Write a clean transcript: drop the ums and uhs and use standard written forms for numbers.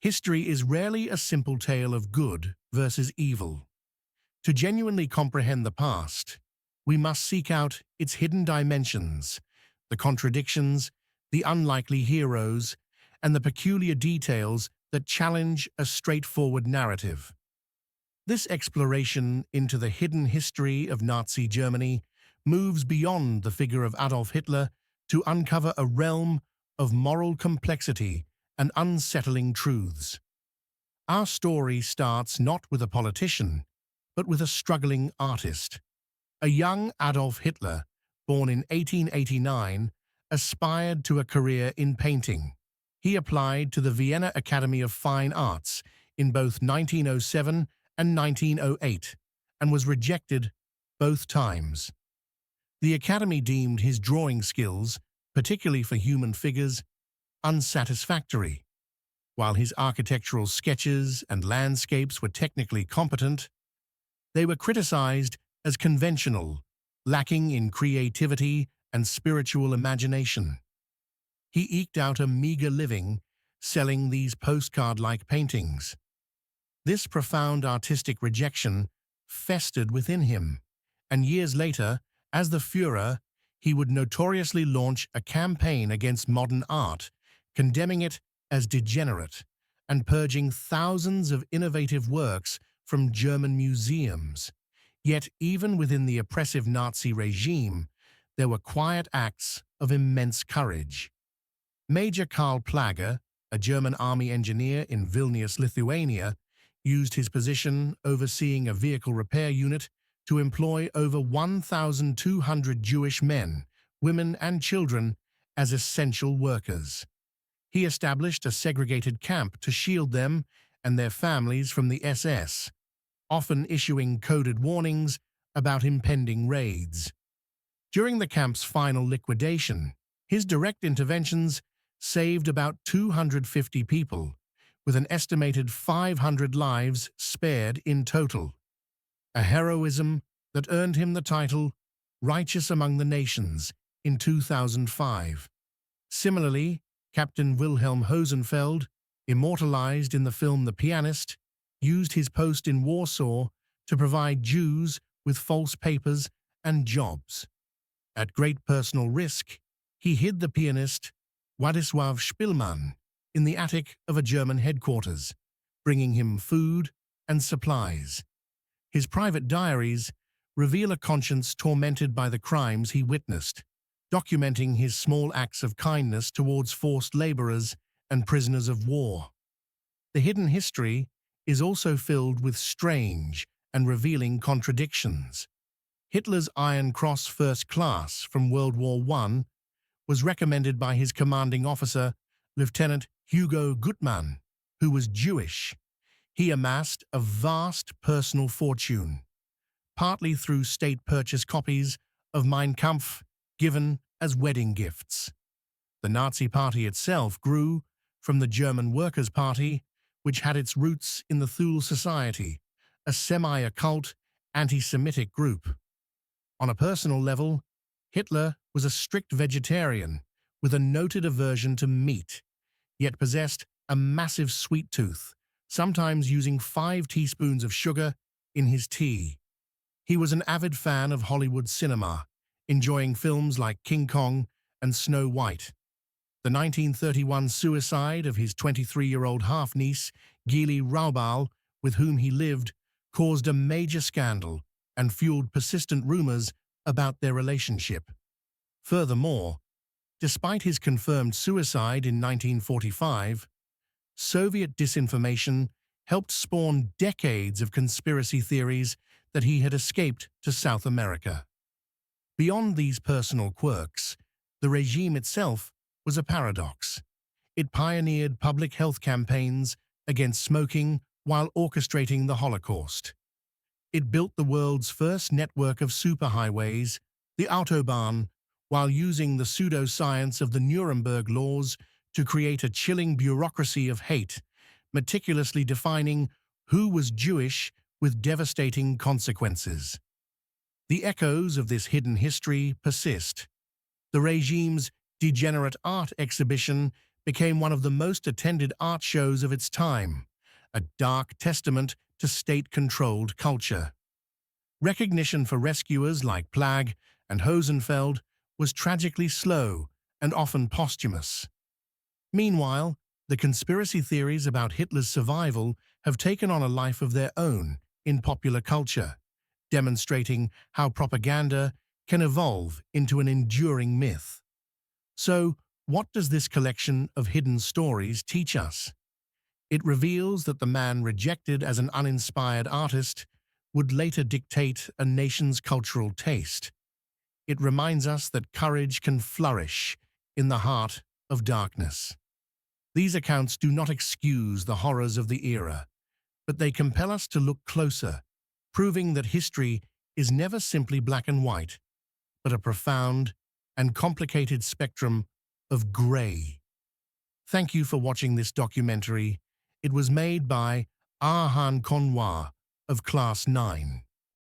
History is rarely a simple tale of good versus evil. To genuinely comprehend the past, we must seek out its hidden dimensions, the contradictions, the unlikely heroes, and the peculiar details that challenge a straightforward narrative. This exploration into the hidden history of Nazi Germany moves beyond the figure of Adolf Hitler to uncover a realm of moral complexity and unsettling truths. Our story starts not with a politician, but with a struggling artist. A young Adolf Hitler, born in 1889, aspired to a career in painting. He applied to the Vienna Academy of Fine Arts in both 1907 and 1908 and was rejected both times. The Academy deemed his drawing skills, particularly for human figures, unsatisfactory. While his architectural sketches and landscapes were technically competent, they were criticized as conventional, lacking in creativity and spiritual imagination. He eked out a meager living selling these postcard-like paintings. This profound artistic rejection festered within him, and years later, as the Führer, he would notoriously launch a campaign against modern art, condemning it as degenerate and purging thousands of innovative works from German museums. Yet even within the oppressive Nazi regime, there were quiet acts of immense courage. Major Karl Plager, a German army engineer in Vilnius, Lithuania, used his position overseeing a vehicle repair unit to employ over 1,200 Jewish men, women, and children as essential workers. He established a segregated camp to shield them and their families from the SS, often issuing coded warnings about impending raids. During the camp's final liquidation, his direct interventions saved about 250 people, with an estimated 500 lives spared in total. A heroism that earned him the title Righteous Among the Nations in 2005. Similarly, Captain Wilhelm Hosenfeld, immortalized in the film The Pianist, used his post in Warsaw to provide Jews with false papers and jobs. At great personal risk, he hid the pianist Władysław Szpilman in the attic of a German headquarters, bringing him food and supplies. His private diaries reveal a conscience tormented by the crimes he witnessed, documenting his small acts of kindness towards forced laborers and prisoners of war. The hidden history is also filled with strange and revealing contradictions. Hitler's Iron Cross First Class from World War I was recommended by his commanding officer, Lieutenant Hugo Gutmann, who was Jewish. He amassed a vast personal fortune, partly through state-purchased copies of Mein Kampf given as wedding gifts. The Nazi Party itself grew from the German Workers' Party, which had its roots in the Thule Society, a semi-occult, anti-Semitic group. On a personal level, Hitler was a strict vegetarian with a noted aversion to meat, yet possessed a massive sweet tooth, sometimes using 5 teaspoons of sugar in his tea. He was an avid fan of Hollywood cinema, enjoying films like King Kong and Snow White. The 1931 suicide of his 23-year-old half-niece, Geli Raubal, with whom he lived, caused a major scandal and fueled persistent rumors about their relationship. Furthermore, despite his confirmed suicide in 1945, Soviet disinformation helped spawn decades of conspiracy theories that he had escaped to South America. Beyond these personal quirks, the regime itself was a paradox. It pioneered public health campaigns against smoking while orchestrating the Holocaust. It built the world's first network of superhighways, the Autobahn, while using the pseudoscience of the Nuremberg laws to create a chilling bureaucracy of hate, meticulously defining who was Jewish with devastating consequences. The echoes of this hidden history persist. The regime's degenerate art exhibition became one of the most attended art shows of its time, a dark testament to state-controlled culture. Recognition for rescuers like Plagg and Hosenfeld was tragically slow and often posthumous. Meanwhile, the conspiracy theories about Hitler's survival have taken on a life of their own in popular culture, demonstrating how propaganda can evolve into an enduring myth. So, what does this collection of hidden stories teach us? It reveals that the man rejected as an uninspired artist would later dictate a nation's cultural taste. It reminds us that courage can flourish in the heart of darkness. These accounts do not excuse the horrors of the era, but they compel us to look closer, proving that history is never simply black and white, but a profound and complicated spectrum of grey. Thank you for watching this documentary. It was made by Arhan Konwa of Class 9.